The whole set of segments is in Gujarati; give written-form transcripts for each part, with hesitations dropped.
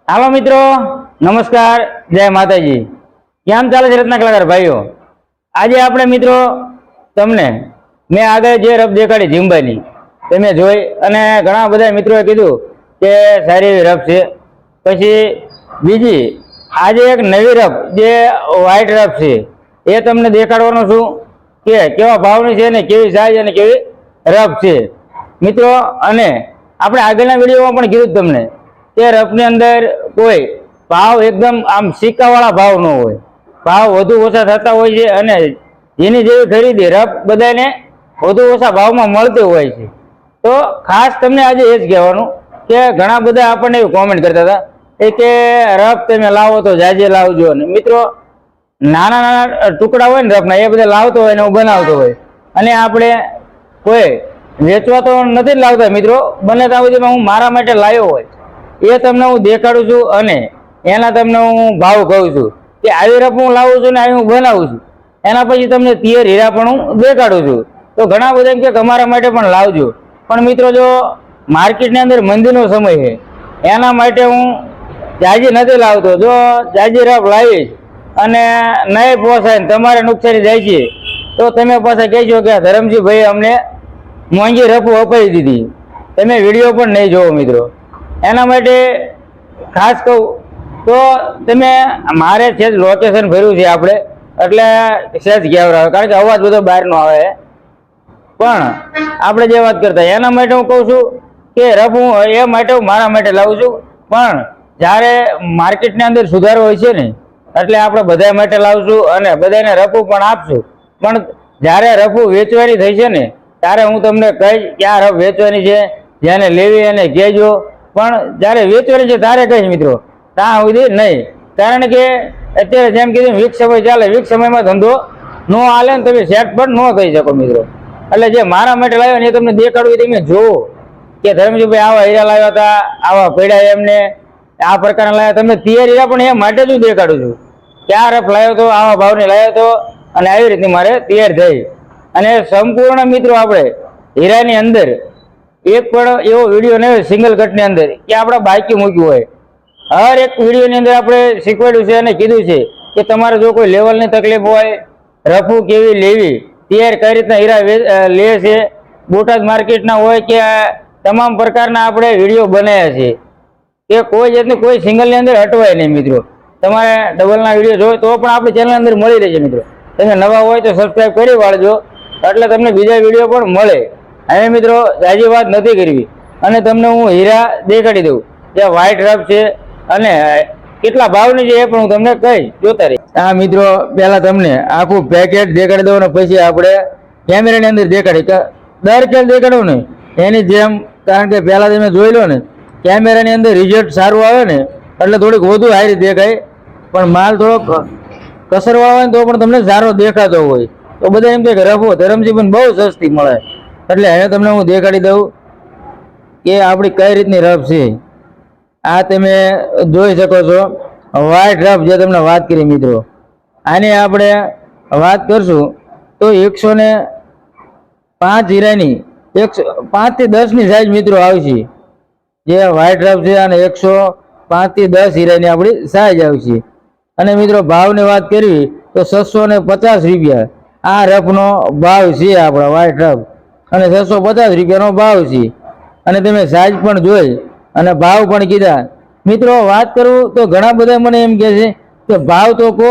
હાલો મિત્રો, નમસ્કાર, જય માતાજી। કેમ ચાલે છે રત્ના કલાકાર ભાઈઓ? આજે આપણે મિત્રો તમને મેં આગળ જે રફ દેખાડી ઝીંબાની તમે જોઈ અને ઘણા બધા મિત્રોએ કીધું કે સારી એવી રફ છે। પછી બીજી આજે એક નવી રફ જે વ્હાઈટ રફ છે એ તમને દેખાડવાનો છું કે કેવા ભાવની છે ને કેવી સાઈઝ અને કેવી રફ છે મિત્રો। અને આપણે આગળના વિડીયોમાં પણ કીધું તમને કે રફની અંદર કોઈ ભાવ એકદમ આમ સિક્કાવાળા ભાવ ન હોય, ભાવ વધુ ઓછા થતા હોય છે અને જેની જેવી ખરીદી રફ બધાને વધુ ઓછા ભાવમાં મળતી હોય છે। તો ખાસ તમને આજે એ જ કહેવાનું કે ઘણા બધા આપણને એવી કોમેન્ટ કરતા હતા કે રફ તમે લાવો તો જાજે લાવજો ને મિત્રો, નાના નાના ટુકડા હોય ને રફના એ બધા લાવતો હોય ને હું બનાવતો હોય અને આપણે કોઈ વેચવા તો નથી જ લાવતા મિત્રો, બને ત્યાં સુધીમાં હું મારા માટે લાવ્યો હોય એ તમને હું દેખાડું છું અને એના તમને હું ભાવ કહું છું કે આવી રફ હું લાવું છું ને આવી હું બનાવું છું। એના પછી તમને તિયર હીરા પણ હું દેખાડું છું। તો ઘણા બધા એમ કે અમારા માટે પણ લાવજો, પણ મિત્રો જો માર્કેટની અંદર મંદીનો સમય છે એના માટે હું જાજી નથી લાવતો। જો જાજી રફ લાવીશ અને નહીં પોસાય ને તમારે નુકસાની જાય છે તો તમે પાછા કહેજો કે ધરમજી ભાઈ અમને મોંઘી રફો અપાઈ દીધી, તમે વિડીયો પણ નહીં જોવો મિત્રો। એના માટે ખાસ કહું તો તમે મારે છે જ લોકેશન ભર્યું છે આપણે એટલે સેજ ઘેવરાવે, કારણ કે અવાજ બધો બહારનો આવે પણ આપણે જે વાત કરતા એના માટે હું કહું છું કે રફ હું એ માટે હું મારા માટે લાવું છું, પણ જ્યારે માર્કેટની અંદર સુધારો હોય છે ને એટલે આપણે બધા માટે લાવશું અને બધાને રફું પણ આપશું। પણ જ્યારે રફું વેચવાની થઈ છે ને ત્યારે હું તમને કહીશ કે આ રફ વેચવાની છે, જેને લેવી એને કહેજો, પણ જ્યારે વેચવાની છે ત્યારે કહીશ મિત્રો, ત્યાં સુધી નહીં। કારણ કે અત્યારે જેમ કીધું વીક સમય ચાલે, વીક સમયમાં ધંધો ન હાલે ને તમે સેટ પણ ન થઈ શકો મિત્રો। એટલે જે મારા માટે લાવ્યો ને એ તમને દેખાડવું તમે જોવો કે ધર્મજીભાઈ આવા હીરા લાવ્યા હતા, આવા પડ્યા એમને આ પ્રકારના લાવ્યા, તમને તિયર હીરા પણ એ માટે જ હું દેખાડું છું કે આ રફ લાવ્યો હતો, આવા ભાવની લાવ્યો હતો અને આવી રીતની મારે તૈયાર થઈ। અને સંપૂર્ણ મિત્રો આપણે હીરાની અંદર એક પણ એવો વિડીયો નહીં સિંગલ કટની અંદર કે આપણે બાકી મૂક્યું હોય, હર એક વિડીયોની અંદર આપણે શીખવાડ્યું છે અને કીધું છે કે તમારે જો કોઈ લેવલની તકલીફ હોય, રફું કેવી લેવી, તૈયાર કઈ રીતના હીરા લે છે, બોટાદ માર્કેટના હોય કે તમામ પ્રકારના આપણે વિડીયો બનાવ્યા છે કે કોઈ જાતની કોઈ સિંગલની અંદર હટવાય નહીં મિત્રો। તમારે ડબલના વિડીયો જોઈએ તો પણ આપણી ચેનલની અંદર મળી રહેશે મિત્રો। તમે નવા હોય તો સબસ્ક્રાઈબ કરી વાળજો એટલે તમને બીજા વિડીયો પણ મળે। હવે મિત્રો જાજી વાત નથી કરવી અને તમને હું હીરા દેખાડી દઉં જે વ્હાઈટ રફ છે અને કેટલા ભાવની છે એ પણ હું તમને કહીશ, જોતા રહી। હા મિત્રો, પહેલા તમને આખું પેકેટ દેખાડી દઉં ને પછી આપણે કેમેરાની અંદર દેખાડી દર ખેલ દેખાડવું ને એની જેમ, કારણ કે પહેલા તમે જોઈ લો ને કેમેરાની અંદર રિઝલ્ટ સારું આવે ને એટલે થોડીક વધુ હારી દેખાય, પણ માલ થોડોક કસરવા હોય ને તો પણ તમને સારો દેખાતો હોય તો બધા એમ કે રફો ધરમજી પણ બહુ સસ્તી મળે। એટલે હવે તમને હું દેખાડી દઉં કે આપણી કઈ રીતની રફ છે। આ તમે જોઈ શકો છો વ્હાઈટ રફ જે તમને વાત કરી મિત્રો, આની આપણે વાત કરશું તો 105 હીરાની 5 થી 10 ની સાઈઝ મિત્રો આવશે જે વ્હાઈટ રફ છે અને 105 થી 10 હીરાની આપણી સાઈઝ આવશે। અને મિત્રો ભાવની વાત કરવી તો 650 રૂપિયા આ રફનો ભાવ છે આપણા વ્હાઈટ રફ અને 650 રૂપિયાનો ભાવ છે। અને તમે સાઈઝ પણ જોઈ અને ભાવ પણ કીધા મિત્રો। વાત કરું તો ઘણા બધા મને એમ કહે છે કે ભાવ તો કહો,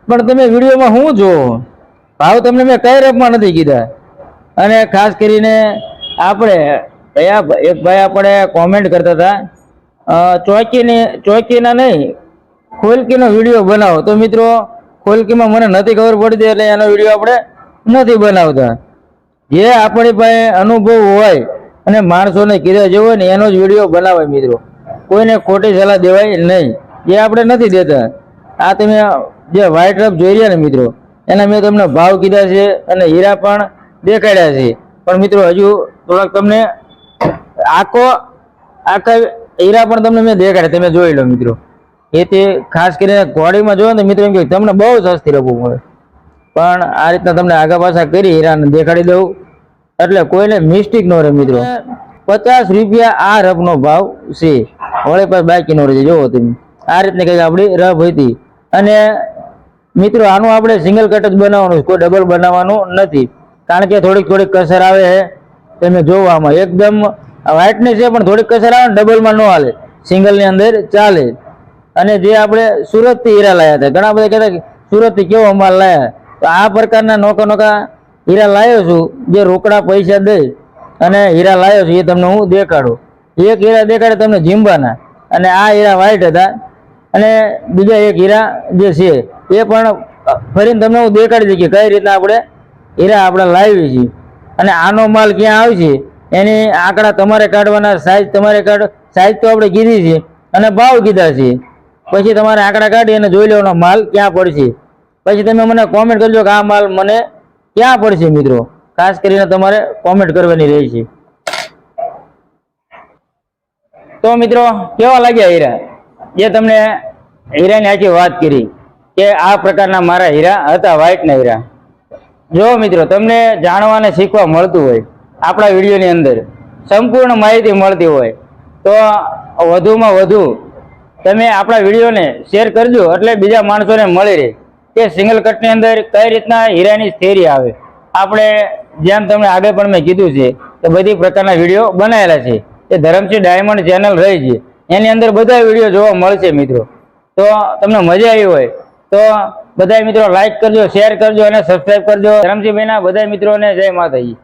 પણ તમે વિડીયોમાં શું જોવો, ભાવ તમને મેં કઈ રફમાં નથી કીધા। અને ખાસ કરીને આપણે એક ભાઈ આપણે કોમેન્ટ કરતા હતા ચોકીના નહીં ખોલકીનો વિડીયો બનાવો, તો મિત્રો ખોલકીમાં મને નથી ખબર પડતી એટલે એનો વિડીયો આપણે નથી બનાવતા। જે આપણી પાસે અનુભવ હોય અને માણસોને કીધા જેવો હોય ને એનો જ વિડીયો બનાવાય મિત્રો, કોઈને ખોટી સલાહ દેવાય નહીં, એ આપણે નથી દેતા। આ તમે જે વ્હાઈટ રફ જોઈ રહ્યા ને મિત્રો એના મેં તમને ભાવ કીધા છે અને હીરા પણ દેખાડ્યા છે, પણ મિત્રો હજુ થોડાક તમને આખા હીરા પણ તમને મેં દેખાડ્યા, તમે જોઈ લો મિત્રો। એથી ખાસ કરીને ઘોડીમાં જોવો ને મિત્રો એમ કે તમને બહુ સસ્તી રફો મળે, પણ આ રીતના તમને આગા પાછા કરી હીરાને દેખાડી દઉં એટલે કોઈને મિસ્ટેક ન રહે મિત્રો। 50 રૂપિયા આ રફનો ભાવ છે, વળે પાછ બાકી ન રહે, જોવો તમે। આ રીતની કંઈક આપણી રફ હતી. અને મિત્રો આનું આપણે સિંગલ કટ જ બનાવવાનું છે, કોઈ ડબલ બનાવવાનું નથી, કારણ કે થોડીક કસર આવે છે. તમે જોવામાં એકદમ વ્હાઇટનેસ છે પણ થોડીક કસર આવે ને ડબલમાં ન હાલે, સિંગલની અંદર ચાલે. અને જે આપણે સુરતથી હીરા લાવ્યા હતા, ઘણા બધા કહેતા સુરતથી કેવો માલ લાવ્યા, તો આ પ્રકારના નોકા હીરા લાવ્યો છું, જે રોકડા પૈસા દઈ અને હીરા લાવ્યો છું એ તમને હું દેખાડું. એક હીરા દેખાડે તમને જીંબાના, અને આ હીરા વ્હાઇટ હતા. અને બીજા એક હીરા જે છે એ પણ ફરીને તમને હું દેખાડી દઉં કે કઈ રીતના આપણે હીરા આપણે લાવી છીએ. અને આનો માલ ક્યાં આવશે એની આંકડા તમારે કાઢવાના, સાઈઝ તમારે સાઈઝ તો આપણે કીધી છે અને ભાવ કીધા છે. પછી તમારે આંકડા કાઢી અને જોઈ લેવાનો માલ ક્યાં પડશે. પછી તમે મને કોમેન્ટ કરજો કે આ માલ મને ક્યાં પડશે. મિત્રો ખાસ કરીને તમારે કોમેન્ટ કરવાની રહેશે. તો મિત્રો કેવા લાગ્યા હીરા, જે તમને હીરાની આખી વાત કરી કે આ પ્રકારના મારા હીરા હતા, વ્હાઇટના હીરા. જો મિત્રો તમને જાણવા અને શીખવા મળતું હોય, આપણા વિડીયોની અંદર સંપૂર્ણ માહિતી મળતી હોય, તો વધુમાં વધુ તમે આપણા વિડીયોને શેર કરજો, એટલે બીજા માણસોને મળી રહે કે સિંગલ કટની અંદર કઈ રીતના હીરાની થિયરી આવે. આપણે જેમ તમને આગળ પણ મેં કીધું છે કે બધી પ્રકારના વિડીયો બનાવેલા છે, એ ધરમસિંહ ડાયમંડ ચેનલ રહી છે, એની અંદર બધા વિડીયો જોવા મળશે. મિત્રો તો તમને મજા આવી હોય તો બધા મિત્રો લાઈક કરજો, શેર કરજો અને સબસ્ક્રાઈબ કરજો. ધરમસિંહભાઈના બધા મિત્રોને જય માતાજી.